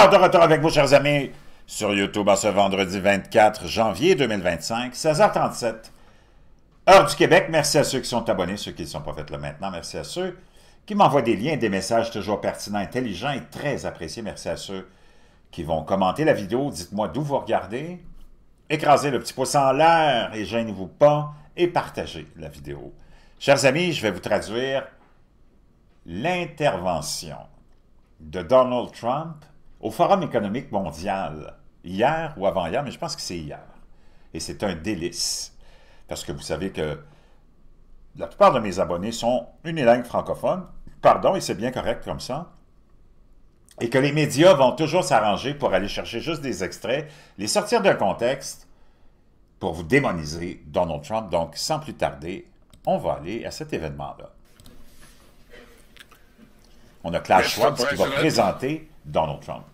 Alors, de retour avec vous, chers amis, sur YouTube en ce vendredi 24 janvier 2025, 16h37, heure du Québec. Merci à ceux qui sont abonnés, ceux qui ne sont pas faits là maintenant. Merci à ceux qui m'envoient des liens, des messages toujours pertinents, intelligents et très appréciés. Merci à ceux qui vont commenter la vidéo. Dites-moi d'où vous regardez. Écrasez le petit pouce en l'air et gênez-vous pas et partagez la vidéo. Chers amis, je vais vous traduire l'intervention de Donald Trump au Forum économique mondial, hier ou avant-hier, mais je pense que c'est hier. Et c'est un délice, parce que vous savez que la plupart de mes abonnés sont unilingues francophones, pardon, et c'est bien correct comme ça, et que les médias vont toujours s'arranger pour aller chercher juste des extraits, les sortir d'un contexte, pour vous démoniser Donald Trump. Donc, sans plus tarder, on va aller à cet événement-là. On a Klaus Schwab qui va présenter Donald Trump.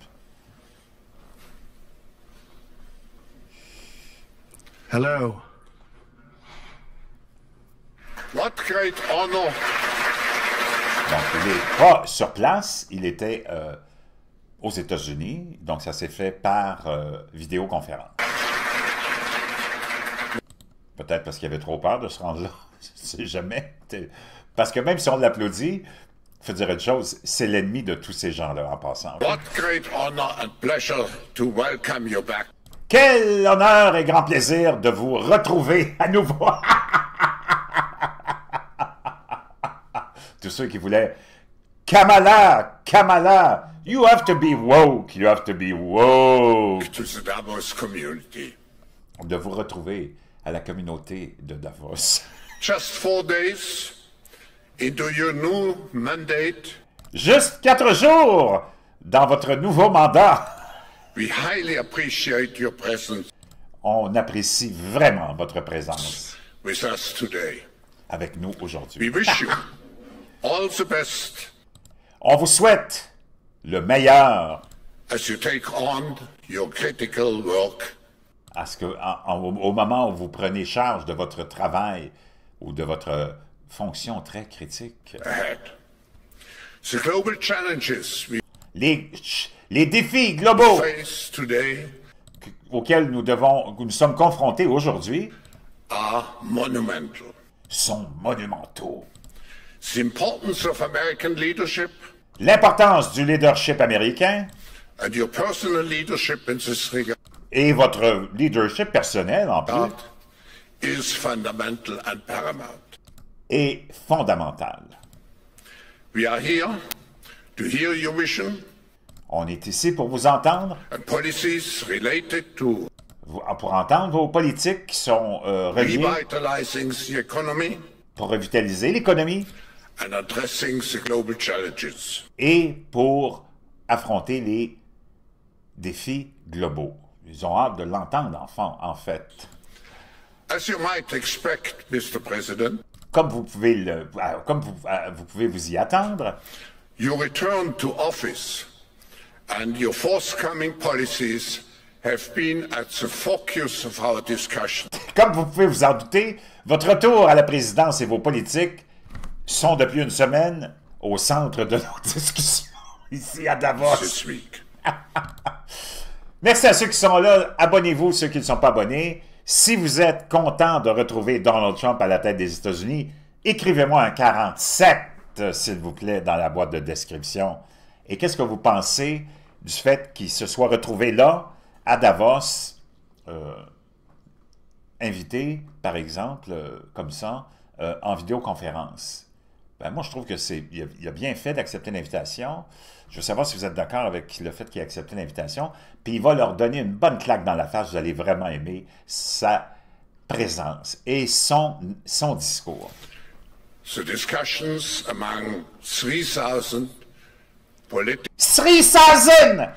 Hello. What great honor. Donc, il n'est pas sur place, il était aux États-Unis, donc ça s'est fait par vidéoconférence. Peut-être parce qu'il avait trop peur de se rendre là, je ne sais jamais. Parce que même si on l'applaudit, il faut dire une chose, c'est l'ennemi de tous ces gens-là en passant. What great honor and pleasure to welcome you back. Quel honneur et grand plaisir de vous retrouver à nouveau. Tous ceux qui voulaient Kamala, Kamala, you have to be woke, you have to be woke. To the Davos community. De vous retrouver à la communauté de Davos. Just 4 days into your new mandate. Juste 4 jours dans votre nouveau mandat. We highly appreciate your presence. On apprécie vraiment votre présence with us today. avec nous aujourd'hui. We wish you all the best. On vous souhaite le meilleur as you take on your critical work. à ce que, au moment où vous prenez charge de votre travail ou de votre fonction très critique. Ahead. The global challenges we Les défis globaux face today auxquels nous sommes confrontés aujourd'hui are monumental. sont monumentaux. The importance of American leadership L'importance du leadership américain and your personal leadership in this regard et votre leadership personnel en plus is fundamental and paramount. est fondamental. We are here to hear your vision On est ici pour vous entendre, and policies related to pour entendre vos politiques qui sont reliées revitalizing the economy pour revitaliser l'économie and addressing the global challenges. et pour affronter les défis globaux. Ils ont hâte de l'entendre, en fait. As you might expect, Mr. President, Comme vous pouvez vous y attendre, your return to office and your forthcoming policies have been at the focus of our discussion. comme vous pouvez vous en douter, votre retour à la présidence et vos politiques sont depuis une semaine au centre de nos discussions ici à Davos. This week. Merci à ceux qui sont là. Abonnez-vous, ceux qui ne sont pas abonnés. Si vous êtes content de retrouver Donald Trump à la tête des États-Unis, écrivez-moi un 47, s'il vous plaît, dans la boîte de description. Et qu'est-ce que vous pensez du fait qu'il se soit retrouvé là, à Davos, invité, par exemple, comme ça, en vidéoconférence? Ben, moi, je trouve qu'il a bien fait d'accepter l'invitation. Je veux savoir si vous êtes d'accord avec le fait qu'il a accepté l'invitation. Puis il va leur donner une bonne claque dans la face. Vous allez vraiment aimer sa présence et son discours. The discussions among 3,000 political 3,000!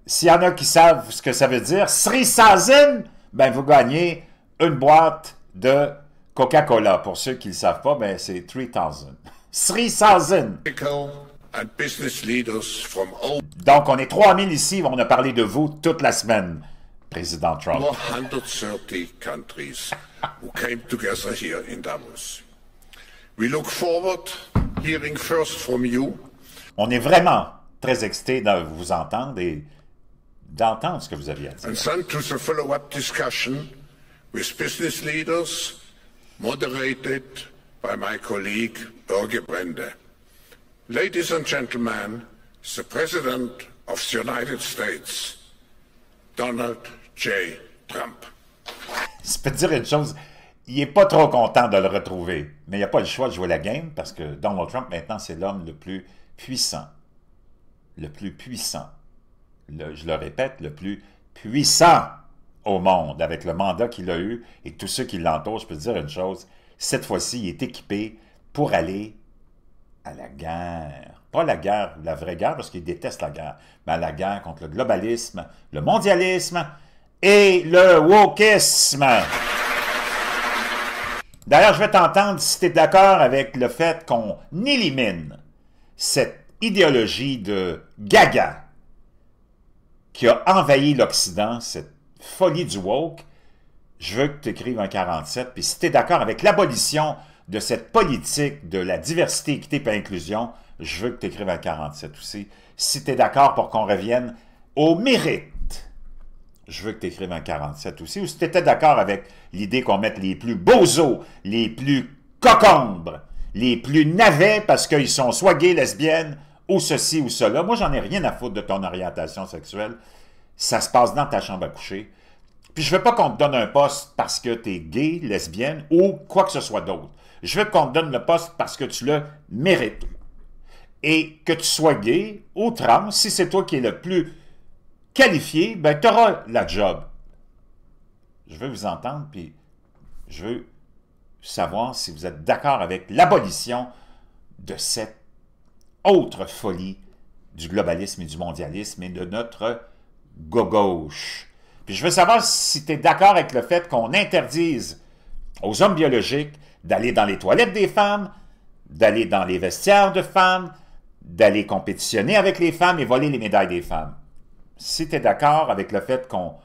S'il y en a qui savent ce que ça veut dire, 3,000, ben vous gagnez une boîte de Coca-Cola. Pour ceux qui ne le savent pas, ben c'est 3,000. 3,000! and business leaders from over Donc, on est 3,000 ici, on a parlé de vous toute la semaine, Président Trump. 130 countries who came together here in Davos. We look forward hearing first from you On est vraiment très excités de vous entendre et d'entendre ce que vous aviez à dire. And sent to the follow-up discussion with business leaders, moderated by my colleague Børge Brende. Ladies and gentlemen, the President of the United States, Donald J. Trump. Je peux te dire une chose, il n'est pas trop content de le retrouver, mais il n'a pas le choix de jouer la game parce que Donald Trump, maintenant, c'est l'homme le plus puissant. Le plus puissant. Je le répète, le plus puissant au monde, avec le mandat qu'il a eu et tous ceux qui l'entourent. Je peux te dire une chose, cette fois-ci, il est équipé pour aller à la guerre. Pas la guerre, la vraie guerre, parce qu'il déteste la guerre, mais à la guerre contre le globalisme, le mondialisme et le wokisme. D'ailleurs, je vais t'entendre si tu es d'accord avec le fait qu'on élimine cette idéologie de gaga qui a envahi l'Occident, cette folie du woke. Je veux que tu écrives un 47, puis si tu es d'accord avec l'abolition de cette politique de la diversité, équité et inclusion, je veux que tu écrives un 47 aussi. Si tu es d'accord pour qu'on revienne au mérite, je veux que tu écrives un 47 aussi. Ou si tu étais d'accord avec l'idée qu'on mette les plus bozos, les plus cocombres, les plus navets parce qu'ils sont soit gays, lesbiennes, ou ceci ou cela. Moi, j'en ai rien à foutre de ton orientation sexuelle. Ça se passe dans ta chambre à coucher. Puis je veux pas qu'on te donne un poste parce que tu es gay, lesbienne ou quoi que ce soit d'autre. Je veux qu'on te donne le poste parce que tu le mérites. Et que tu sois gay ou trans, si c'est toi qui es le plus qualifié, ben tu auras la job. Je veux vous entendre, puis je veux savoir si vous êtes d'accord avec l'abolition de cette autre folie du globalisme et du mondialisme et de notre gauche. Puis je veux savoir si tu es d'accord avec le fait qu'on interdise aux hommes biologiques d'aller dans les toilettes des femmes, d'aller dans les vestiaires de femmes, d'aller compétitionner avec les femmes et voler les médailles des femmes. Si tu es d'accord avec le fait qu'on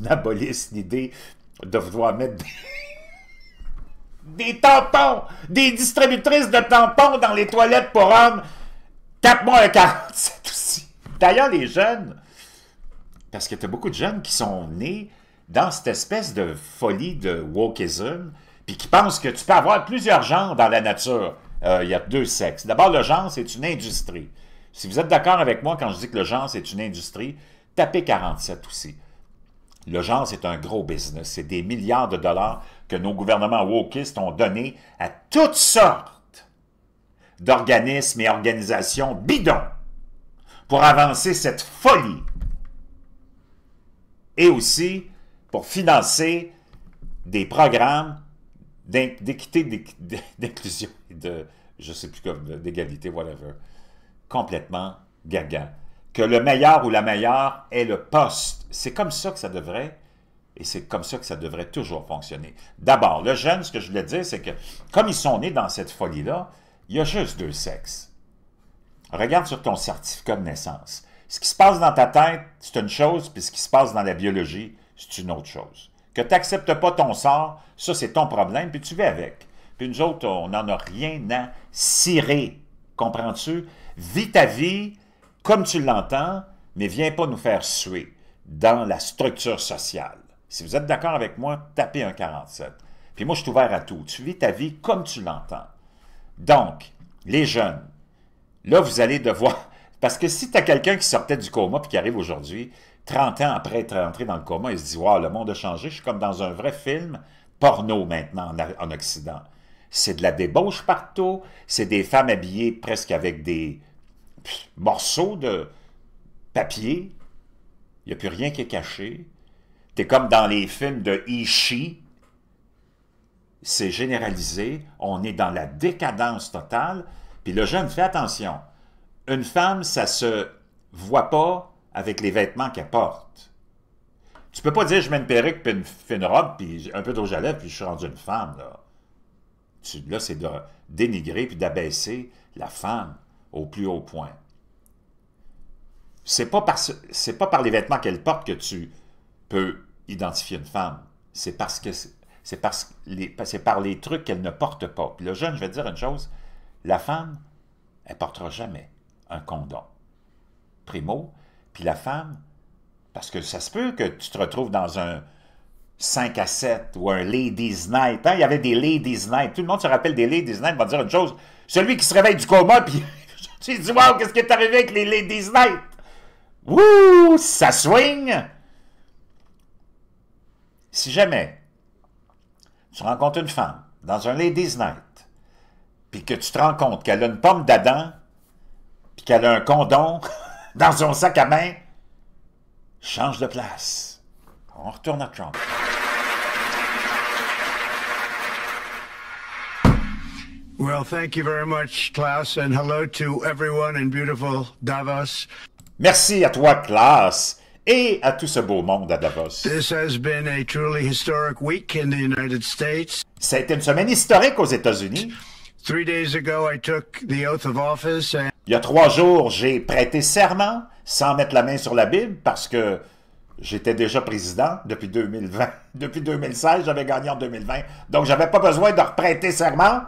abolisse l'idée de vouloir mettre des tampons, des distributrices de tampons dans les toilettes pour hommes, tape-moi un 47 aussi. D'ailleurs, les jeunes, parce que tu as beaucoup de jeunes qui sont nés dans cette espèce de folie de wokism, puis qui pensent que tu peux avoir plusieurs genres dans la nature. Il y a deux sexes. D'abord, le genre, c'est une industrie. Si vous êtes d'accord avec moi quand je dis que le genre, c'est une industrie, tapez 47 aussi. Le genre, c'est un gros business. C'est des milliards de dollars que nos gouvernements wokistes ont donnés à toutes sortes d'organismes et organisations bidons pour avancer cette folie. Et aussi pour financer des programmes d'équité, d'inclusion, de, je ne sais plus comme, d'égalité, whatever. Complètement gaga. Que le meilleur ou la meilleure est le poste. C'est comme ça que ça devrait, et c'est comme ça que ça devrait toujours fonctionner. D'abord, le jeune, ce que je voulais dire, c'est que, comme ils sont nés dans cette folie-là, il y a juste deux sexes. Regarde sur ton certificat de naissance. Ce qui se passe dans ta tête, c'est une chose, puis ce qui se passe dans la biologie, c'est une autre chose. Que tu n'acceptes pas ton sort, ça, c'est ton problème, puis tu vis avec. Puis nous autres, on n'en a rien à cirer. Comprends-tu? Vis ta vie comme tu l'entends, mais viens pas nous faire suer dans la structure sociale. Si vous êtes d'accord avec moi, tapez un 47. Puis moi, je suis ouvert à tout. Tu vis ta vie comme tu l'entends. Donc, les jeunes, là, vous allez devoir... Parce que si tu as quelqu'un qui sortait du coma puis qui arrive aujourd'hui, 30 ans après être entré dans le coma, il se dit « Wow, le monde a changé, je suis comme dans un vrai film porno maintenant en Occident. » C'est de la débauche partout, c'est des femmes habillées presque avec des morceaux de papier, il n'y a plus rien qui est caché. Tu es comme dans les films de Ishii, c'est généralisé, on est dans la décadence totale, puis le jeune fait attention. Une femme, ça se voit pas avec les vêtements qu'elle porte. Tu peux pas dire je mets une perruque puis une robe puis un peu d'eau à lèvres puis je suis rendu une femme là. Là, c'est de dénigrer puis d'abaisser la femme au plus haut point. C'est pas par les vêtements qu'elle porte que tu peux identifier une femme. C'est par les trucs qu'elle ne porte pas. Puis le jeune, je vais te dire une chose, la femme, elle portera jamais un condom. Primo. Puis la femme, Parce que ça se peut que tu te retrouves dans un 5 à 7 ou un Ladies Night. Hein? Il y avait des Ladies Night. Tout le monde se rappelle des Ladies Night. On va dire une chose. Celui qui se réveille du coma, puis j'ai dit, wow, qu'est-ce qui est arrivé avec les Ladies Night? Wouh, ça swing! Si jamais tu rencontres une femme dans un Ladies Night, puis que tu te rends compte qu'elle a une pomme d'Adam, puis qu'elle a un condom dans son sac à main, change de place. On retourne à Trump. Well, thank you very much, Klaus, and hello to everyone in beautiful Davos. Merci à toi, Klaus, et à tout ce beau monde à Davos. This has been a truly historic week in the United States. Ça a été une semaine historique aux États-Unis. 3 days ago, I took the oath of office. And il y a 3 jours, j'ai prêté serment sans mettre la main sur la Bible parce que j'étais déjà président depuis 2020. Depuis 2016, j'avais gagné en 2020. Donc, j'avais pas besoin de reprêter serment.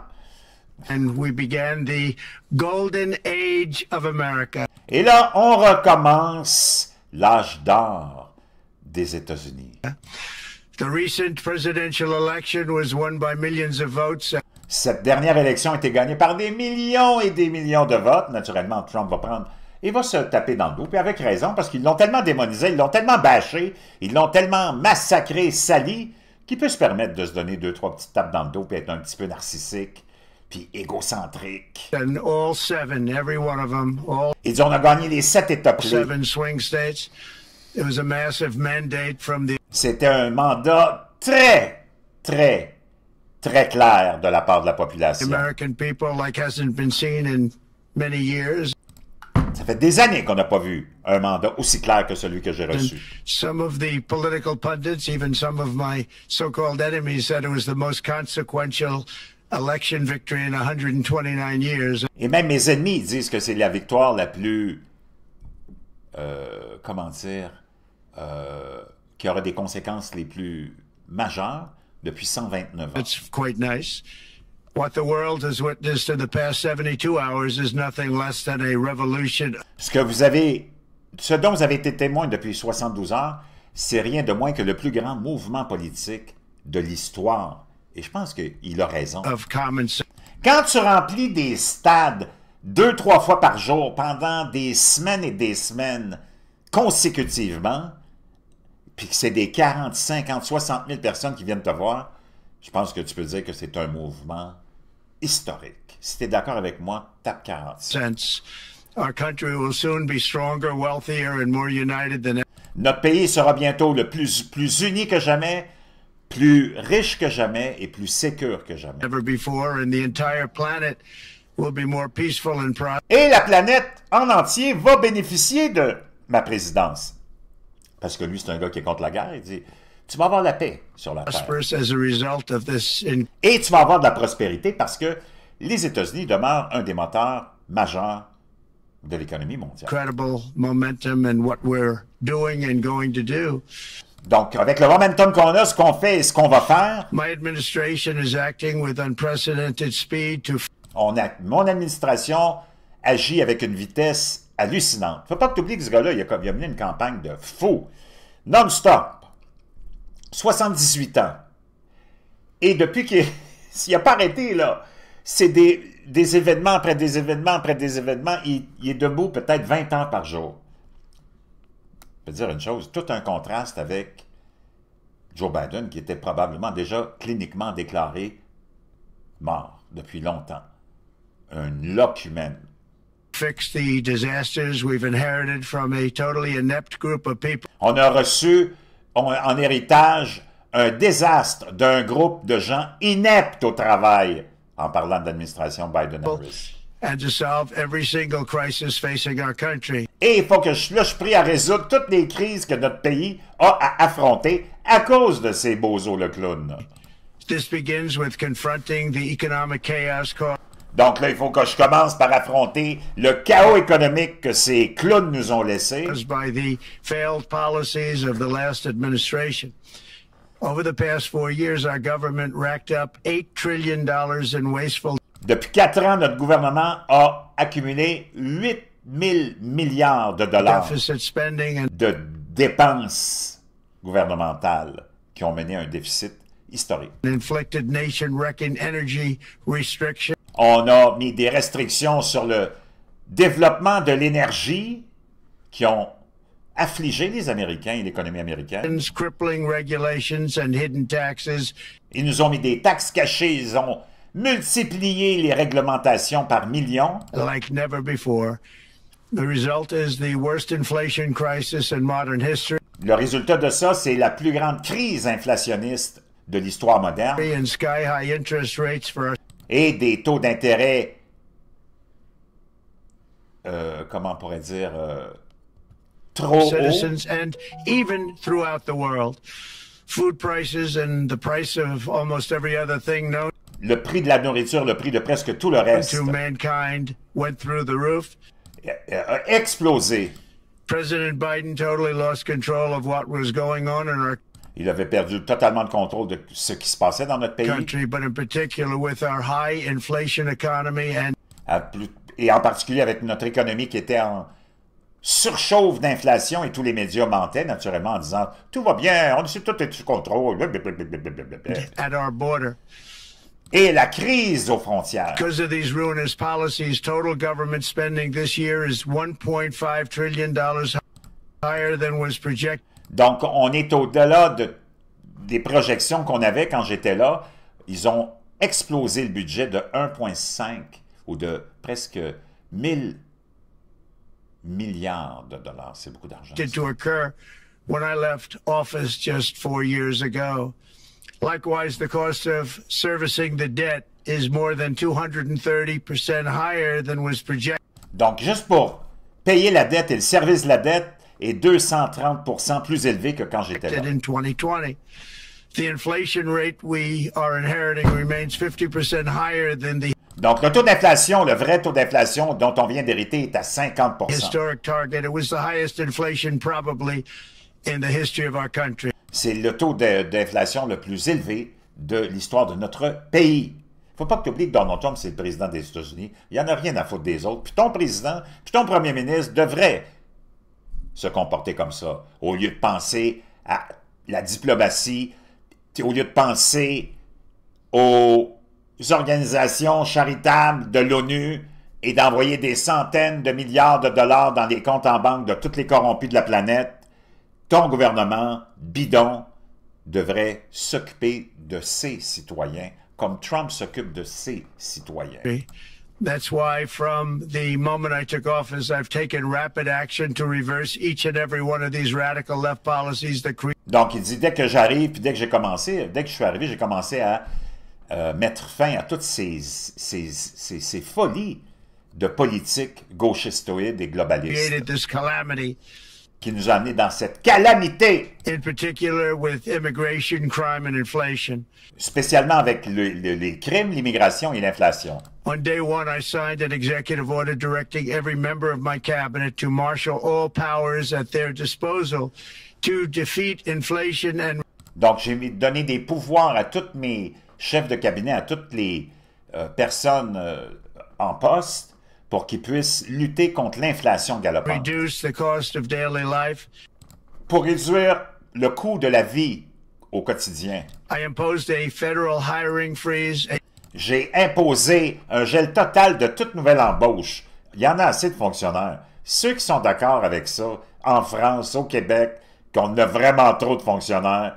And we began the golden age of America. Et là, on recommence l'âge d'or des États-Unis. The recent presidential election was won by millions of votes. Cette dernière élection a été gagnée par des millions et des millions de votes. Naturellement, Trump va prendre et va se taper dans le dos. Puis avec raison, parce qu'ils l'ont tellement démonisé, ils l'ont tellement bâché, ils l'ont tellement massacré, sali, qu'il peut se permettre de se donner 2-3 petites tapes dans le dos puis être un petit peu narcissique puis égocentrique. And all 7, every one of them, all Il dit on a gagné les 7 États clés. 7 swing states. It was a massive mandate from the C'était un mandat très, très, très clair de la part de la population. American people like hasn't been seen in many years. Ça fait des années qu'on n'a pas vu un mandat aussi clair que celui que j'ai And reçu. some of the political pundits, even some of my so-called enemies, said it was the most consequential election victory in 129 years. Et même mes ennemis disent que c'est la victoire la plus, comment dire, qui aura des conséquences les plus majeures depuis 129 ans. It's quite nice. What the world has witnessed in the past 72 hours is nothing less than a revolution. Ce dont vous avez été témoin depuis 72 heures, c'est rien de moins que le plus grand mouvement politique de l'histoire. Et je pense qu'il a raison. Of common sense. Quand tu remplis des stades 2-3 fois par jour pendant des semaines et des semaines consécutivement, puis que c'est des 40, 50, 60 000 personnes qui viennent te voir, je pense que tu peux dire que c'est un mouvement historique. Si tu es d'accord avec moi, tape 40. Our country will soon be stronger, wealthier, and more united than Notre pays sera bientôt le plus uni que jamais, plus riche que jamais et plus sécure que jamais. ever before, and the entire planet will be more peaceful and Et la planète en entier va bénéficier de ma présidence. Parce que lui, c'est un gars qui est contre la guerre. Il dit, tu vas avoir la paix sur la terre. prosperous as a result of this Et tu vas avoir de la prospérité parce que les États-Unis demeurent un des moteurs majeurs de l'économie mondiale. incredible momentum in what we're doing and going to do. Donc, avec le momentum qu'on a, ce qu'on fait et ce qu'on va faire, My administration is acting with unprecedented speed to mon administration agit avec une vitesse hallucinante. Faut pas que tu oublies que ce gars-là, il a mené une campagne de fou, non-stop, 78 ans. Et depuis qu'il n'a pas arrêté, là, c'est des événements après des événements après des événements, il est debout peut-être 20 ans par jour. Je peux dire une chose, tout un contraste avec Joe Biden, qui était probablement déjà cliniquement déclaré mort depuis longtemps. Un locumen. fix the disasters we've inherited from a totally inept group of people. On a reçu en héritage un désastre d'un groupe de gens ineptes au travail, en parlant de l'administration Biden-Harris. And to solve every single crisis facing our country. Et il faut que je suis prêt à résoudre toutes les crises que notre pays a à affronter à cause de ces bozos le clown. This begins with confronting the economic chaos caused Donc là, il faut que je commence par affronter le chaos économique que ces clowns nous ont laissé. by the failed policies of the last administration. Over the past 4 years, our government racked up $8 trillion in wasteful Depuis 4 ans, notre gouvernement a accumulé 8 000 milliards de dollars deficit spending and de dépenses gouvernementales qui ont mené à un déficit historique. Inflicted nation-wrecking energy restrictions. On a mis des restrictions sur le développement de l'énergie qui ont affligé les Américains et l'économie américaine. Crippling regulations and hidden taxes. Ils nous ont mis des taxes cachées, ils ont multiplié les réglementations par millions. Like never before. The result is the worst inflation crisis in modern history. Le résultat de ça, c'est la plus grande crise inflationniste de l'histoire moderne. And sky-high interest rates for our et des taux d'intérêt, comment on pourrait dire, trop citizens and even throughout the world. Food prices and the price of almost every other thing known le prix de la nourriture, le prix de presque tout le reste to mankind went through the roof. A explosé. President Biden totally lost control of what was going on in our Il avait perdu totalement le contrôle de ce qui se passait dans notre pays. country, but in particular with our high inflation economy and Et en particulier avec notre économie qui était en surchauffe d'inflation et tous les médias mentaient naturellement en disant « Tout va bien, on sait tout est sous contrôle. » at our border. Et la crise aux frontières. Because of these ruinous policies, total government spending this year is $1.5 trillion higher than was projected. Donc, on est au-delà des projections qu'on avait quand j'étais là. Ils ont explosé le budget de 1,5 ou de presque 1000 milliards de dollars. C'est beaucoup d'argent. To occur when I left office just 4 years ago. Likewise, the cost of servicing the debt is more than 230% higher than was projected. Donc, juste pour payer la dette et le service de la dette est 230% plus élevé que quand j'étais là. In 2020, the inflation rate we are inheriting remains 50% higher than the Donc, le taux d'inflation, le vrai taux d'inflation dont on vient d'hériter est à 50%. historic target. It was the highest inflation probably in the history of our country. C'est le taux d'inflation le plus élevé de l'histoire de notre pays. Il ne faut pas que tu oublies que Donald Trump, c'est le président des États-Unis. Il n'y en a rien à foutre des autres. Puis ton président, puis ton premier ministre devrait se comporter comme ça, au lieu de penser à la diplomatie, au lieu de penser aux organisations charitables de l'ONU et d'envoyer des centaines de milliards de dollars dans les comptes en banque de tous les corrompus de la planète. Ton gouvernement bidon devrait s'occuper de ses citoyens comme Trump s'occupe de ses citoyens. That's why from the moment I took office, I've taken rapid action to reverse each and every one of these radical left policies that create. Donc, il dit, dès que j'arrive, puis dès que je suis arrivé, j'ai commencé à mettre fin à toutes ces folies de politique gauchistoïde et globaliste Created this calamity, qui nous a amenés dans cette calamité, in particular with immigration, crime, and inflation. spécialement avec les crimes, l'immigration et l'inflation. On day one, I signed an executive order directing every member of my cabinet to marshal all powers at their disposal to defeat inflation and. Donc, j'ai donné des pouvoirs à tous mes chefs de cabinet, à toutes les personnes en poste pour qu'ils puissent lutter contre l'inflation galopante. Reduce the cost of daily life. Pour réduire le coût de la vie au quotidien. I imposed a federal hiring freeze. J'ai imposé un gel total de toute nouvelle embauche. Il y en a assez de fonctionnaires. Ceux qui sont d'accord avec ça, en France, au Québec, qu'on a vraiment trop de fonctionnaires,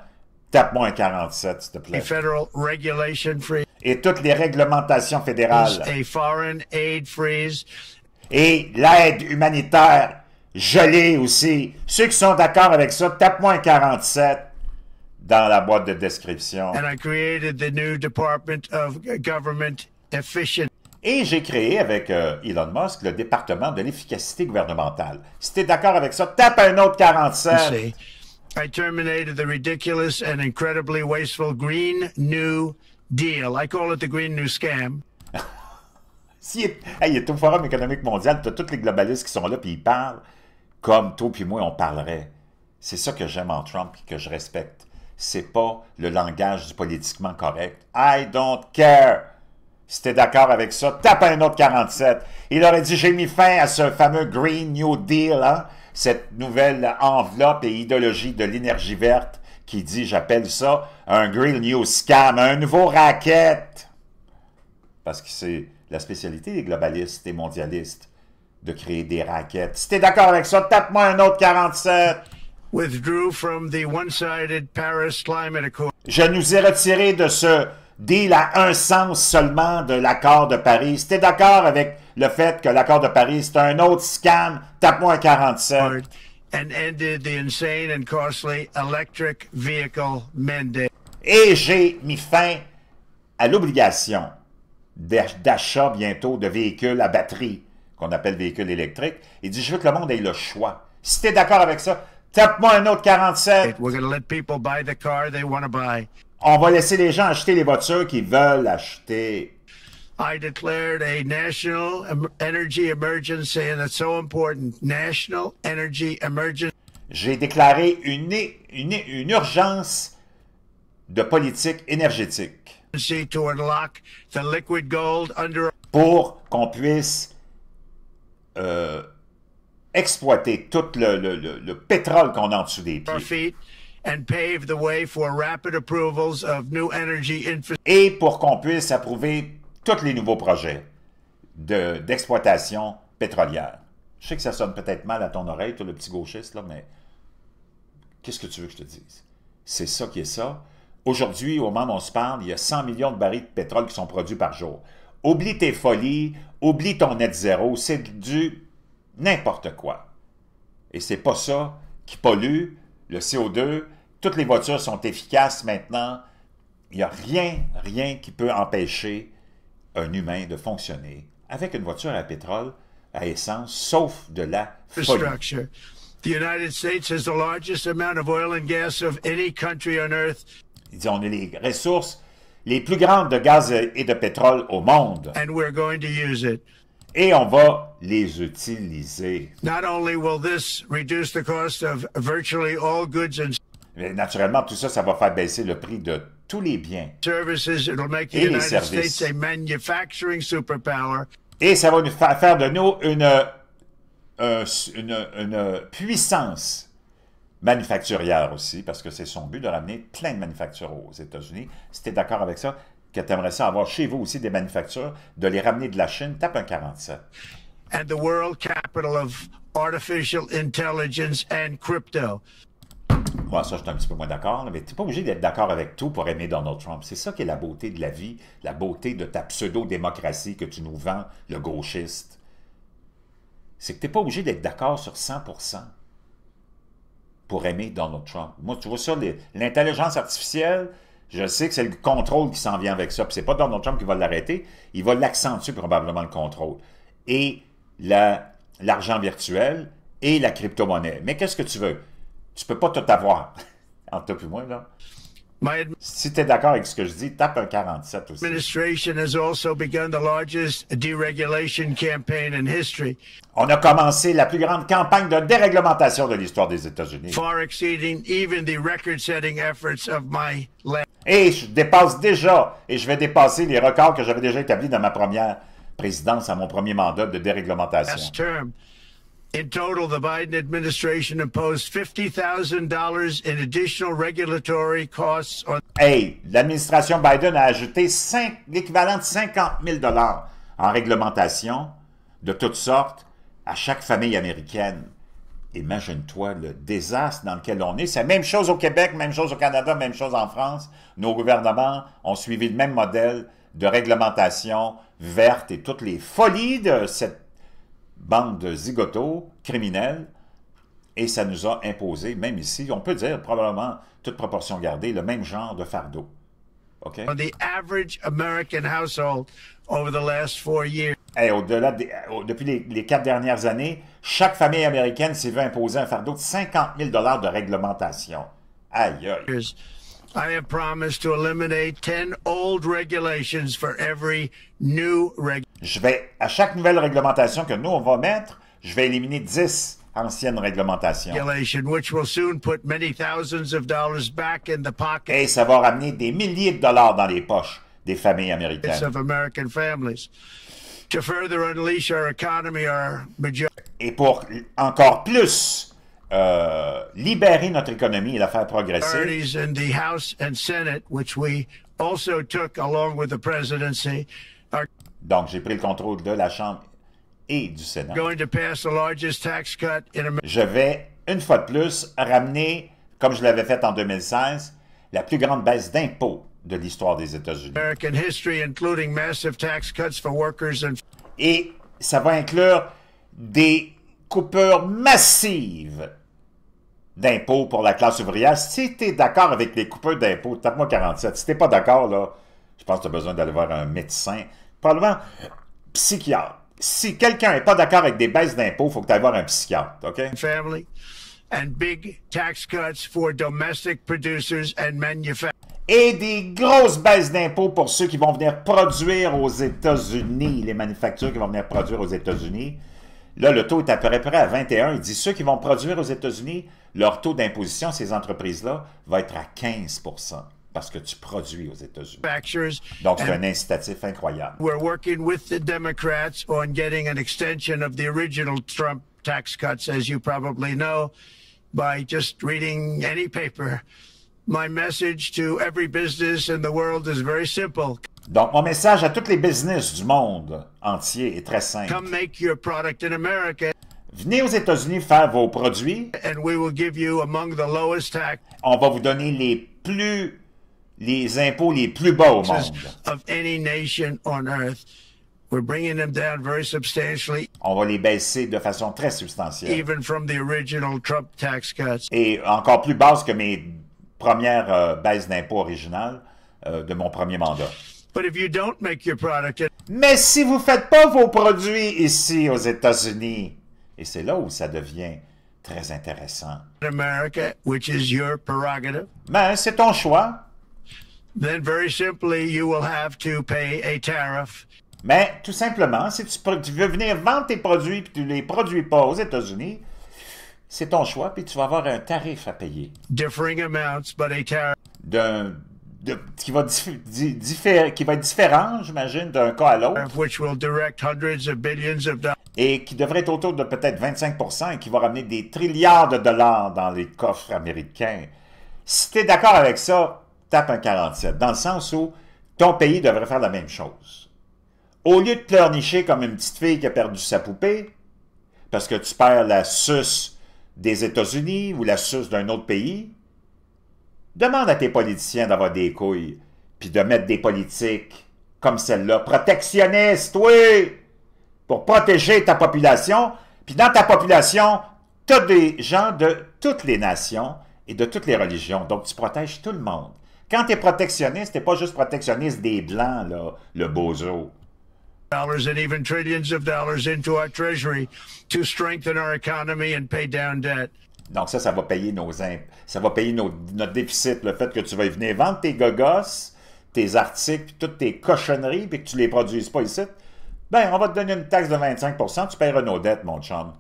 tape-moi un 47, s'il te plaît. A federal regulation freeze. Et toutes les réglementations fédérales. A foreign aid freeze. Et l'aide humanitaire gelée aussi. Ceux qui sont d'accord avec ça, tape-moi un 47 dans la boîte de description. And I created the new Department of Government Efficiency. Et j'ai créé avec Elon Musk le département de l'efficacité gouvernementale. Si tu es d'accord avec ça, tape un autre 47. I terminated the ridiculous and incredibly wasteful Green New Deal. I call it the Green New Scam. Il est au Forum économique mondial, tu as tous les globalistes qui sont là, puis ils parlent comme toi puis moi, on parlerait. C'est ça que j'aime en Trump et que je respecte. C'est pas le langage du politiquement correct. I don't care. Si t'es d'accord avec ça, tape un autre 47. Il aurait dit, j'ai mis fin à ce fameux Green New Deal, hein? cette nouvelle enveloppe et idéologie de l'énergie verte qui dit, j'appelle ça un Green New Scam, un nouveau racket. Parce que c'est la spécialité des globalistes et mondialistes de créer des rackets. Si t'es d'accord avec ça, tape-moi un autre 47. Withdrew from the one-sided Paris Climate Accord. Je nous ai retiré de ce deal à un sens seulement de l'accord de Paris. Si t'es d'accord avec le fait que l'accord de Paris, c'est un autre scam, tape-moi un 47. And ended the insane and costly electric vehicle mandate. Et j'ai mis fin à l'obligation d'achat bientôt de véhicules à batterie, qu'on appelle véhicules électriques. Il dit, je veux que le monde ait le choix. Si t'es d'accord avec ça, tape-moi un autre 47. We're going to let people buy the car they want to buy. On va laisser les gens acheter les voitures qu'ils veulent acheter. I declared a national energy emergency, and it's so important. National energy emergency. J'ai déclaré une urgence de politique énergétique To unlock the liquid gold under pour qu'on puisse exploiter tout le pétrole qu'on a en dessous des our pieds. feet and pave the way for rapid approvals of new energy infrastructure. Et pour qu'on puisse approuver tous les nouveaux projets d'exploitation pétrolière. Je sais que ça sonne peut-être mal à ton oreille, toi le petit gauchiste, là, mais qu'est-ce que tu veux que je te dise? C'est ça qui est ça. Aujourd'hui, au moment où on se parle, il y a 100 millions de barils de pétrole qui sont produits par jour. Oublie tes folies, oublie ton net zéro, c'est du n'importe quoi. Et c'est pas ça qui pollue, le CO2. Toutes les voitures sont efficaces maintenant. Il n'y a rien qui peut empêcher un humain de fonctionner avec une voiture à pétrole, à essence, sauf de la folie. The United States has the largest amount of oil and gas of any country on earth. Il dit, on a les ressources les plus grandes de gaz et de pétrole au monde. And we're going to use it. Et on va les utiliser. Not only will this reduce the cost of virtually all goods and Mais naturellement, tout ça, ça va faire baisser le prix de tous les biens. services, it'll make the Et les United services. States a manufacturing superpower. Et ça va nous faire de nous une puissance manufacturière aussi, parce que c'est son but de ramener plein de manufactures aux États-Unis. Si tu es d'accord avec ça, que tu aimerais ça avoir chez vous aussi des manufactures, de les ramener de la Chine, tape un 47. And the world capital of artificial intelligence and crypto. Moi, ça, je suis un petit peu moins d'accord, mais tu n'es pas obligé d'être d'accord avec tout pour aimer Donald Trump. C'est ça qui est la beauté de la vie, la beauté de ta pseudo-démocratie que tu nous vends, le gauchiste. C'est que tu n'es pas obligé d'être d'accord sur 100% pour aimer Donald Trump. Moi, tu vois ça, l'intelligence artificielle, je sais que c'est le contrôle qui s'en vient avec ça. Puis c'est pas Donald Trump qui va l'arrêter, il va l'accentuer probablement le contrôle. Et l'argent virtuel et la crypto-monnaie. Mais qu'est-ce que tu veux? Tu peux pas tout avoir. Entre toi et moi, là. Si tu es d'accord avec ce que je dis, tape un 47 aussi. Administration has also begun the largest deregulation campaign in history, On a commencé la plus grande campagne de déréglementation de l'histoire des États-Unis. far exceeding even the record-setting efforts of my last Et je dépasse déjà, et je vais dépasser les records que j'avais déjà établis dans ma première présidence, à mon premier mandat de déréglementation. term. In total, the Biden administration imposed $50,000 in additional regulatory costs on Hey, l'administration Biden a ajouté l'équivalent de 50 000 $ en réglementation de toutes sortes à chaque famille américaine. Imagine-toi le désastre dans lequel on est. C'est la même chose au Québec, même chose au Canada, même chose en France. Nos gouvernements ont suivi le même modèle de réglementation verte et toutes les folies de cette bande de zigotos criminels. Et ça nous a imposé, même ici, on peut dire probablement, toute proportion gardée, le même genre de fardeau. OK? the average American household over the last 4 years. Hey, depuis les 4 dernières années, chaque famille américaine s'est vu imposer un fardeau de 50 000 $ de réglementation. Aïe, aïe. I have promised to eliminate 10 old regulations for every new À chaque nouvelle réglementation que nous, on va mettre, je vais éliminer 10 anciennes réglementations. regulation, which will soon put many thousands of dollars back in the pockets Et ça va ramener des milliers de dollars dans les poches des familles américaines. of American families. To further unleash our economy, our majority Et pour encore plus libérer notre économie et la faire progresser, parties in the House and Senate, which we also took along with the presidency, are donc j'ai pris le contrôle de la Chambre et du Sénat, going to pass the largest tax cut in je vais, une fois de plus, ramener, comme je l'avais fait en 2016, la plus grande baisse d'impôts de l'histoire des États-Unis. American history, including massive tax cuts for workers and Et ça va inclure des coupures massives d'impôts pour la classe ouvrière. Si tu es d'accord avec les coupures d'impôts, tape-moi 47. Si tu n'es pas d'accord, là, je pense que tu as besoin d'aller voir un médecin, probablement psychiatre. Si quelqu'un n'est pas d'accord avec des baisses d'impôts, il faut que tu ailles voir un psychiatre, OK? family, and big tax cuts for domestic producers and manufacturers. Et des grosses baisses d'impôts pour ceux qui vont venir produire aux États-Unis, les manufactures qui vont venir produire aux États-Unis. Là, le taux est à peu près à 21. Il dit ceux qui vont produire aux États-Unis, leur taux d'imposition, ces entreprises-là, va être à 15 parce que tu produis aux États-Unis. Donc, c'est un incitatif incroyable. We're working with the Democrats on getting an extension of the original Trump tax cuts, as you probably know, by just reading any paper. My message to every business in the world is very simple. Donc, mon message à tous les business du monde entier est très simple. Come make your product in America. Venez aux États-Unis faire vos produits. And we will give you among the lowest tax. On va vous donner les impôts les plus bas au monde. Of any nation on earth. We're bringing them down very substantially. On va les baisser de façon très substantielle. Even from the original Trump tax cuts. Et encore plus basse que mes premières baisses d'impôts originales de mon premier mandat. But if you don't make your product Mais si vous ne faites pas vos produits ici aux États-Unis, et c'est là où ça devient très intéressant. in America, which is your prerogative, Ben, c'est ton choix. then very simply you will have to pay a tariff. Mais tout simplement, si tu veux venir vendre tes produits et que tu ne les produis pas aux États-Unis, c'est ton choix, puis tu vas avoir un tarif à payer. Differing amounts, but a tariff. Qui va être différent, j'imagine, d'un cas à l'autre. Which will direct hundreds of billions of dollars. Et qui devrait être autour de peut-être 25 % et qui va ramener des trilliards de dollars dans les coffres américains. Si tu es d'accord avec ça, tape un 47, dans le sens où ton pays devrait faire la même chose. Au lieu de pleurnicher comme une petite fille qui a perdu sa poupée, parce que tu perds la suce des États-Unis ou la suce d'un autre pays, demande à tes politiciens d'avoir des couilles, puis de mettre des politiques comme celle-là, protectionnistes, oui, pour protéger ta population. Puis dans ta population, tu as des gens de toutes les nations et de toutes les religions, donc tu protèges tout le monde. Quand tu es protectionniste, tu n'es pas juste protectionniste des Blancs, là, le bozo. Dollars and even trillions of dollars into our treasury to strengthen our economy and pay down debt. Donc ça va payer ça va payer notre déficit, le fait que tu vas venir vendre tes gogos, tes articles, puis toutes tes cochonneries, puis que tu les produises pas ici. Ben, on va te donner une taxe de 25 %, tu paieras nos dettes, mon chum.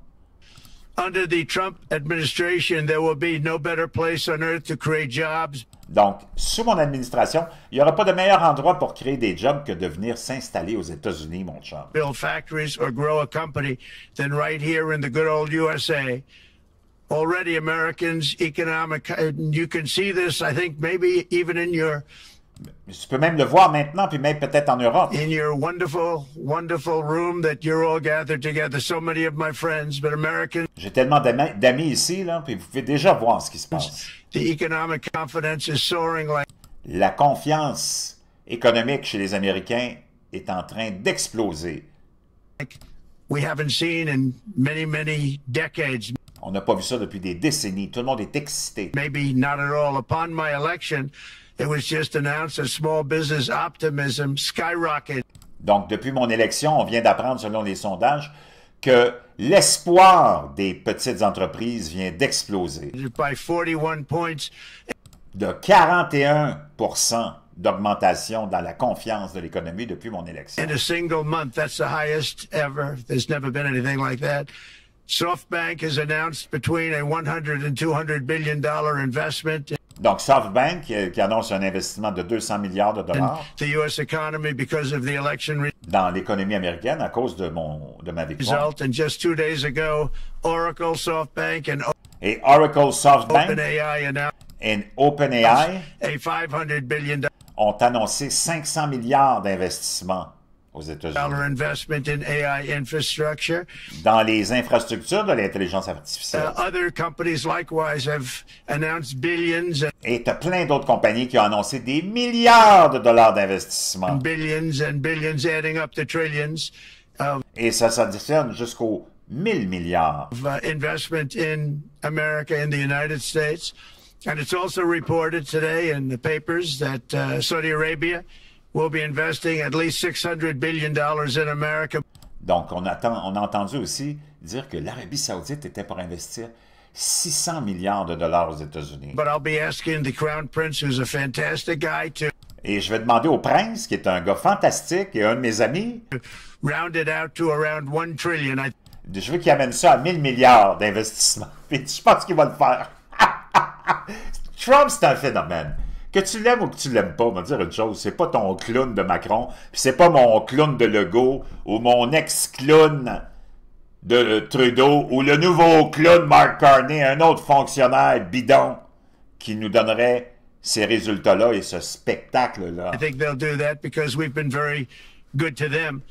Under the Trump administration, there will be no better place on earth to create jobs. Donc, sous mon administration, il n'y aura pas de meilleur endroit pour créer des jobs que de venir s'installer aux États-Unis, mon chum. Build factories or grow a company than right here in the good old USA. Already Americans economic, you can see this, I think maybe even in your Tu peux même le voir maintenant, puis même peut-être en Europe. in your wonderful, wonderful room that you're all gathered together. So many of my friends, but Americans, J'ai tellement d'amis ici, là, puis vous pouvez déjà voir ce qui se passe. the economic confidence is soaring like La confiance économique chez les Américains est en train d'exploser. we haven't seen in many, many decades. On n'a pas vu ça depuis des décennies. Tout le monde est excité. Maybe not at all. Upon my election, it was just announced that small business optimism skyrocketed. Donc, depuis mon élection, on vient d'apprendre, selon les sondages, que l'espoir des petites entreprises vient d'exploser. By 41 points. De 41 % d'augmentation dans la confiance de l'économie depuis mon élection. In a single month, that's the highest ever. There's never been anything like that. SoftBank has announced between a $100 and $200 billion investment. Donc, SoftBank qui annonce un investissement de 200 milliards de in dollars the U.S. economy because of the election dans l'économie américaine à cause de ma victoire. result. And just 2 days ago, Oracle, SoftBank, and Et Oracle, SoftBank OpenAI announced et OpenAI a $500 billion ont annoncé 500 milliards d'investissements aux États-Unis investment in AI infrastructure. dans les infrastructures de l'intelligence artificielle. Other companies likewise have announced billions Et tu as plein d'autres compagnies qui ont annoncé des milliards de dollars d'investissement. and billions, adding up to trillions of Et ça s'additionne jusqu'aux 1000 milliards. investment in America, in the United States. And it's also reported today in the papers that Saudi Arabia will be investing at least $600 billion in America. Donc, on a entendu aussi dire que l'Arabie saoudite était pour investir 600 milliards de dollars aux États-Unis. But I'll be asking the Crown Prince, who's a fantastic guy, to Et je vais demander au prince, qui est un gars fantastique et un de mes amis, round it out to around 1 trillion. je veux qu'il amène ça à 1000 milliards d'investissement. Et je pense qu'il va le faire. Trump, c'est un phénomène. Que tu l'aimes ou que tu l'aimes pas, on va dire une chose, c'est pas ton clown de Macron, puis c'est pas mon clown de Legault, ou mon ex-clown de Trudeau, ou le nouveau clown Mark Carney, un autre fonctionnaire bidon, qui nous donnerait ces résultats-là et ce spectacle-là. I think they'll do that because we've been very good to them.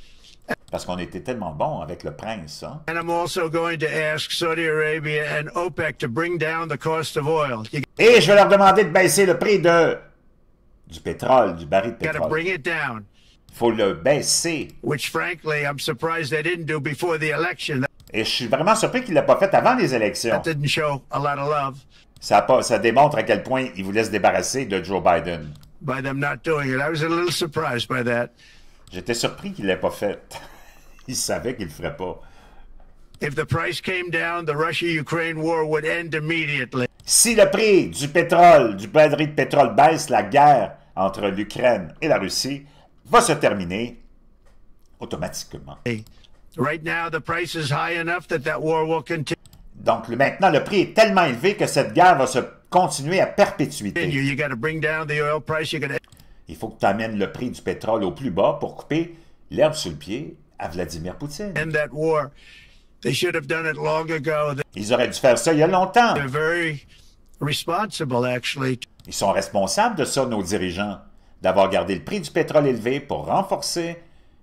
Parce qu'on était tellement bons avec le prince, hein? And I'm also going to ask Saudi Arabia and OPEC to bring down the cost of oil. You Et je vais leur demander de baisser le prix du pétrole, du baril de got to pétrole. bring it down, Il faut le baisser. which frankly I'm surprised they didn't do before the election. Et je suis vraiment surpris qu'il ne l'a pas fait avant les élections. That didn't show a lot of love Ça démontre à quel point il voulait se débarrasser de Joe Biden. by them not doing it. I was a little surprised by that. J'étais surpris qu'il ne l'ait pas fait. Il savait qu'il ne le ferait pas. If the price came down, the Russia-Ukraine war would end immediately. Si le prix du pétrole, du baril de pétrole baisse, la guerre entre l'Ukraine et la Russie va se terminer automatiquement. Right now, the price is high enough that war will continue. Donc maintenant, le prix est tellement élevé que cette guerre va se continuer à perpétuité. You got to bring down the oil price. You got to Il faut que tu amènes le prix du pétrole au plus bas pour couper l'herbe sous le pied à Vladimir Poutine. end that war. They should have done it long ago. Ils auraient dû faire ça il y a longtemps. They're very responsible, actually. Ils sont responsables de ça, nos dirigeants, d'avoir gardé le prix du pétrole élevé pour renforcer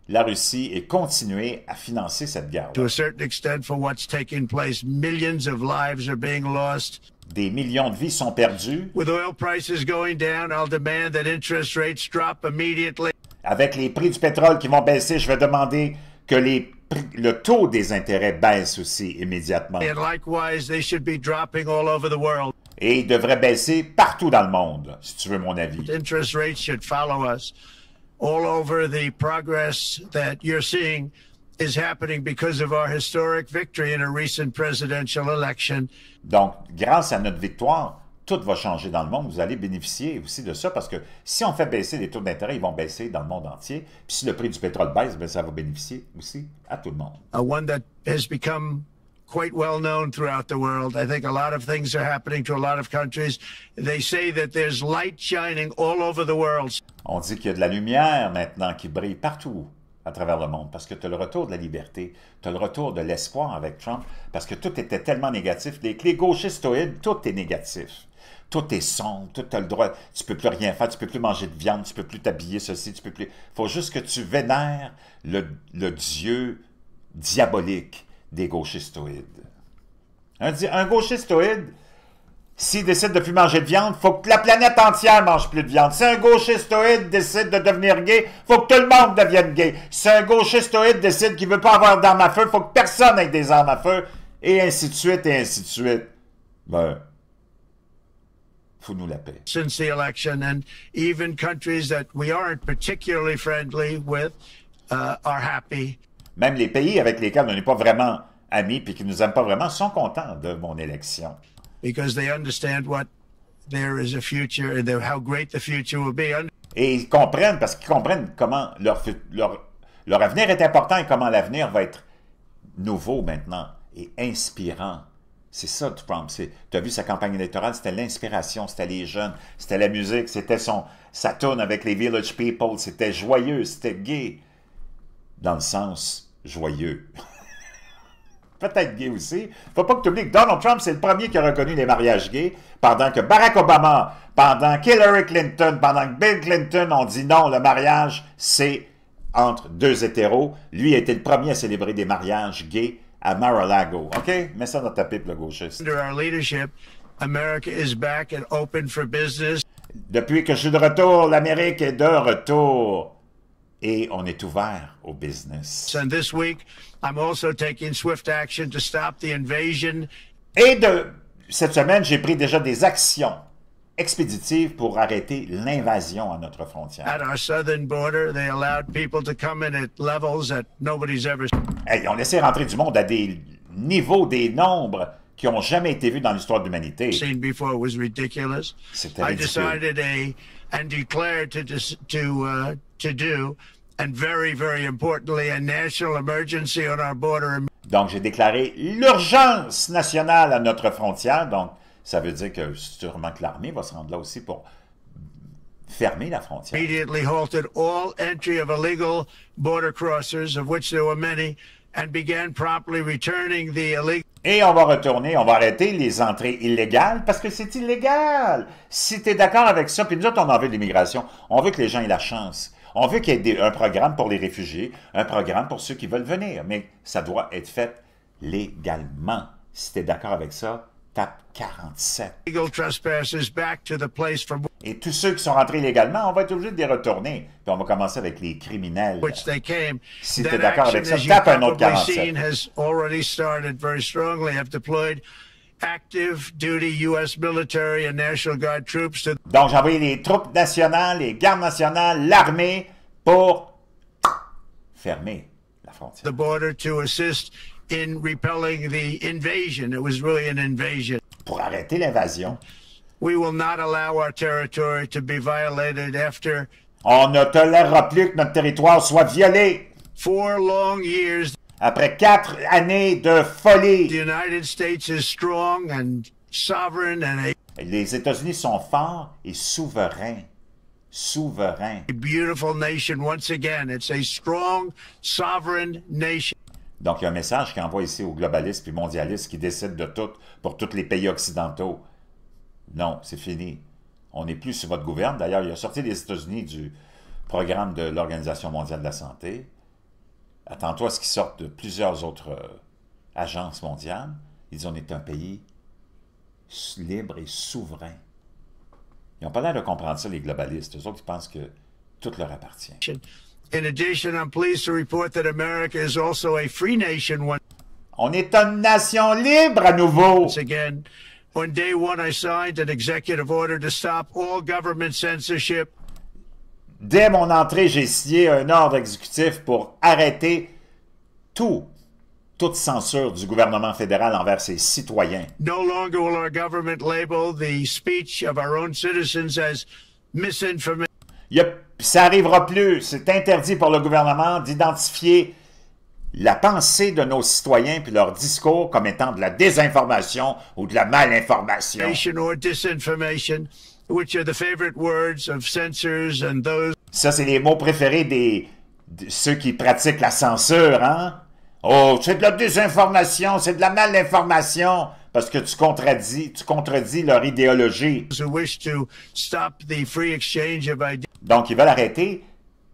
la Russie et continuer à financer cette guerre. To a certain extent, for what's taking place, millions of lives are being lost. Des millions de vies sont perdues. With oil prices going down, I'll demand that interest rates drop immediately. Avec les prix du pétrole qui vont baisser, je vais demander que le taux des intérêts baisse aussi immédiatement. And likewise, they should be dropping all over the world. Et il devrait baisser partout dans le monde, si tu veux mon avis. Interest rates should follow us. All over, the progress that you're seeing is happening because of our historic victory in a recent presidential election. Donc, grâce à notre victoire, tout va changer dans le monde. Vous allez bénéficier aussi de ça parce que si on fait baisser les taux d'intérêt, ils vont baisser dans le monde entier. Puis si le prix du pétrole baisse, bien, ça va bénéficier aussi à tout le monde. One that has become quite well known throughout the world. I think a lot of things are happening to a lot of countries. They say that there's light shining all over the world. On dit qu'il y a de la lumière maintenant qui brille partout à travers le monde parce que tu as le retour de la liberté, tu as le retour de l'espoir avec Trump parce que tout était tellement négatif. Les gauchistoïdes, tout est négatif. Tout est sombre, tout a le droit, tu peux plus rien faire, tu peux plus manger de viande, tu peux plus t'habiller ceci, tu peux plus... faut juste que tu vénères le dieu diabolique des gauchistoïdes. Un gauchistoïde, s'il décide de plus manger de viande, il faut que la planète entière mange plus de viande. Si un gauchistoïde décide de devenir gay, il faut que tout le monde devienne gay. Si un gauchistoïde décide qu'il ne veut pas avoir d'armes à feu, il faut que personne ait des armes à feu, et ainsi de suite, et ainsi de suite. Ben, nous la paix. Since the election, and even countries that we aren't particularly friendly with are happy. Même les pays avec lesquels on n'est pas vraiment amis puis qui nous aiment pas vraiment sont contents de mon élection. Because they understand what there is a future and how great the future will be. Et ils comprennent, parce qu'ils comprennent comment leur avenir est important et comment l'avenir va être nouveau maintenant et inspirant C'est ça, Trump. Tu as vu sa campagne électorale, c'était l'inspiration, c'était les jeunes, c'était la musique, c'était sa tourne avec les Village People, c'était joyeux, c'était gay. Dans le sens joyeux. Peut-être gay aussi. Faut pas que tu oublies que Donald Trump, c'est le premier qui a reconnu les mariages gays, pendant que Barack Obama, pendant qu'Hillary Clinton, pendant que Bill Clinton ont dit non, le mariage, c'est entre deux hétéros. Lui a été le premier à célébrer des mariages gays à Mar-a-Lago. OK? Mets ça dans ta pipe, le gauchiste. Under our leadership, America is back and open for business. Depuis que je suis de retour, l'Amérique est de retour. Et on est ouvert au business. And this week, I'm also taking swift action to stop the invasion. Et cette semaine, j'ai pris déjà des actions expéditives pour arrêter l'invasion à notre frontière. At our southern border, they allowed people to come in at levels that nobody's ever seen. Hey, on laissait rentrer du monde à des niveaux, des nombres qui n'ont jamais été vus dans l'histoire de l'humanité. Seen before. It was ridiculous. C'était I ridicule. decided and declared to do, and very, very importantly, a national emergency on our border. Donc, j'ai déclaré l'urgence nationale à notre frontière. Donc, ça veut dire que sûrement que l'armée va se rendre là aussi pour fermer la frontière. Immediately halted all entry of illegal border crossers, of which there were many, and began promptly returning the illegal. Et on va retourner, on va arrêter les entrées illégales parce que c'est illégal. Si tu es d'accord avec ça, puis nous autres, on en veut de l'immigration, on veut que les gens aient la chance. On veut qu'il y ait un programme pour les réfugiés, un programme pour ceux qui veulent venir, mais ça doit être fait légalement. Si tu es d'accord avec ça, tape 47. Legal trespassers back to the place from Et tous ceux qui sont rentrés illégalement, on va être obligé de les retourner. Puis on va commencer avec les criminels. which they came. Si tu es That d'accord action, avec ça, as you've tape un autre probably 47. seen, has already started very strongly. Have deployed active duty U.S. military and National Guard troops to Donc, j'ai envoyé les troupes nationales, les gardes nationales, l'armée pour fermer la frontière. the border to assist in repelling the invasion. It was really an invasion. Pour arrêter l'invasion. We will not allow our territory to be violated after On ne tolérera plus que notre territoire soit violé. 4 long years. Après 4 années de folie. The United States is strong and sovereign and Les États-Unis sont forts et souverains. Souverains. a beautiful nation once again. It's a strong, sovereign nation. Donc, il y a un message qu'il envoie ici aux globalistes et mondialistes qui décident de tout pour tous les pays occidentaux. Non, c'est fini. On n'est plus sous votre gouverne. D'ailleurs, il a sorti les États-Unis du programme de l'Organisation mondiale de la santé. Attends-toi à ce qu'ils sortent de plusieurs autres agences mondiales. Ils disent on est un pays libre et souverain. Ils n'ont pas l'air de comprendre ça, les globalistes. Eux autres, ils pensent que tout leur appartient. In addition, I'm pleased to report that America is also a free nation On est une nation libre à nouveau. once again. On day one, I signed an executive order to stop all government censorship. Dès mon entrée, j'ai signé un ordre exécutif pour arrêter toute censure du gouvernement fédéral envers ses citoyens. No longer will our government label the speech of our own citizens as misinformation. Ça n'arrivera plus. C'est interdit pour le gouvernement d'identifier la pensée de nos citoyens puis leur discours comme étant de la désinformation ou de la malinformation. Or disinformation, which are the favorite words of censors and those. Ça, c'est les mots préférés de ceux qui pratiquent la censure, hein? Oh, c'est de la désinformation, c'est de la malinformation, parce que tu contredis leur idéologie. Who wish to stop the free exchange of ideas. Donc, ils veulent arrêter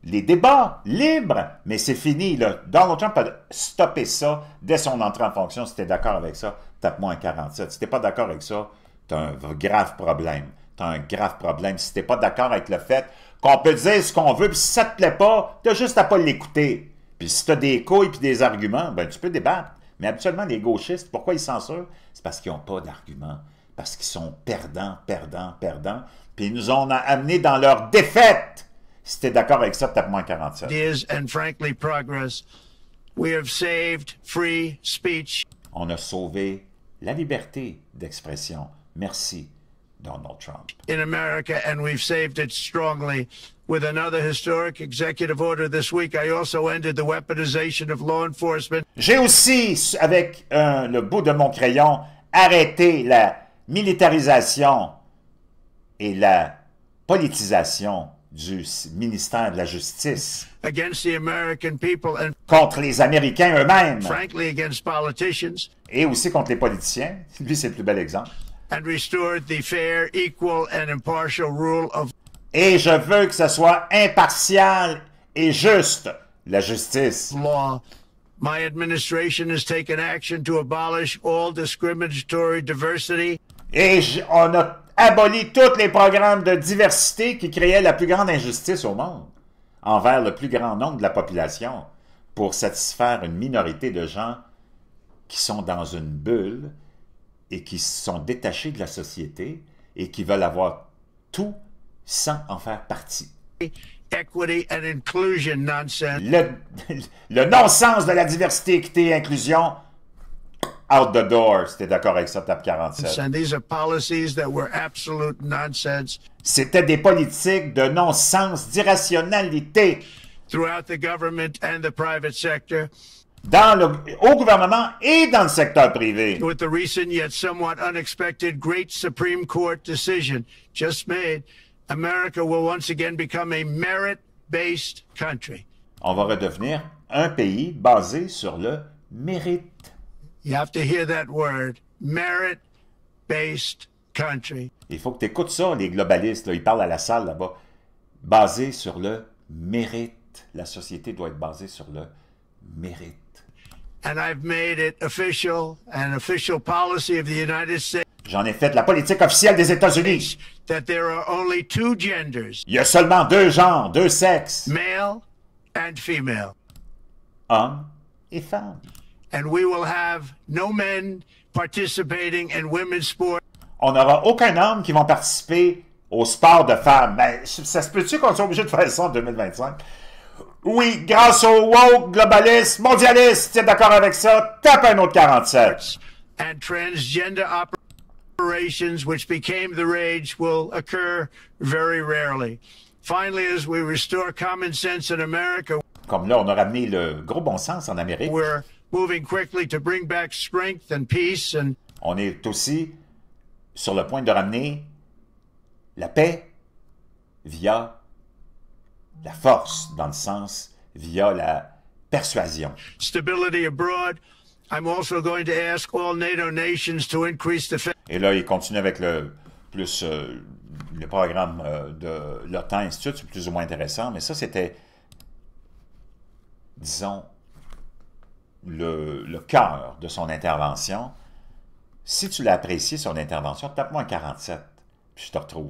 les débats libres, mais c'est fini, là. Donald Trump a stoppé ça dès son entrée en fonction. Si tu es d'accord avec ça, tape-moi un 47. Si tu n'es pas d'accord avec ça, tu as un grave problème. Tu as un grave problème. Si tu n'es pas d'accord avec le fait qu'on peut dire ce qu'on veut, puis si ça te plaît pas, tu as juste à pas l'écouter. Puis si tu as des couilles puis des arguments, ben tu peux débattre. Mais habituellement, les gauchistes, pourquoi ils censurent? C'est parce qu'ils n'ont pas d'arguments. Parce qu'ils sont perdants. Puis ils nous ont amenés dans leur défaite. Si tu es d'accord avec ça, tape-moi un 47. And frankly, progress. We have saved free speech. On a sauvé la liberté d'expression. Merci, Donald Trump. In America, and we've saved it strongly. With another historic executive order this week, I also ended the weaponization of law enforcement. J'ai aussi, avec le bout de mon crayon, arrêter la militarisation et la politisation du ministère de la Justice against the American people and contre les Américains eux-mêmes frankly against politicians, et aussi contre les politiciens. Lui, c'est le plus bel exemple. and restored the fair, equal, and impartial rule of Et je veux que ce soit impartial et juste, la justice. law. My administration has taken action to abolish all discriminatory diversity Et on a aboli tous les programmes de diversité qui créaient la plus grande injustice au monde envers le plus grand nombre de la population pour satisfaire une minorité de gens qui sont dans une bulle et qui sont détachés de la société et qui veulent avoir tout sans en faire partie. equity and inclusion nonsense Le non-sens de la diversité, équité et inclusion, out the door, si t'es d'accord avec ça, tape 47. and these are policies that were absolute nonsense C'était des politiques de non-sens, d'irrationalité throughout the government and the private sector. au gouvernement et dans le secteur privé. With the recent yet somewhat unexpected great Supreme Court decision just made, America will once again become a merit-based country. On va redevenir un pays basé sur le mérite. You have to hear that word, merit-based country. Il faut que tu écoutes ça, les globalistes, là, ils parlent à la salle là-bas. Basé sur le mérite. La société doit être basée sur le mérite. And I've made it official, an official policy of the United States, J'en ai fait la politique officielle des États-Unis. that there are only two genders, Il y a seulement deux genres, deux sexes, male and female. hommes et femmes. And we will have no men participating in women's sports On n'aura aucun homme qui va participer au sport de femmes. Ben, ça se peut-tu qu'on soit obligé de faire ça en 2025? Oui, grâce aux woke, globalistes, mondialistes, tu es d'accord avec ça? Tape un autre 47. and transgender operations, which became the rage, will occur very rarely. Finally, as we restore common sense in America, Comme là, on a ramené le gros bon sens en Amérique. we're moving quickly to bring back strength and peace and On est aussi sur le point de ramener la paix via la force, dans le sens, via la persuasion. stability abroad. I'm also going to ask all NATO nations to increase the Et là, il continue avec le programme de l'OTAN, ainsi de suite, c'est plus ou moins intéressant, mais ça, c'était, disons, le cœur de son intervention. Si tu l'as apprécié, son intervention, tape-moi un 47, puis je te retrouve.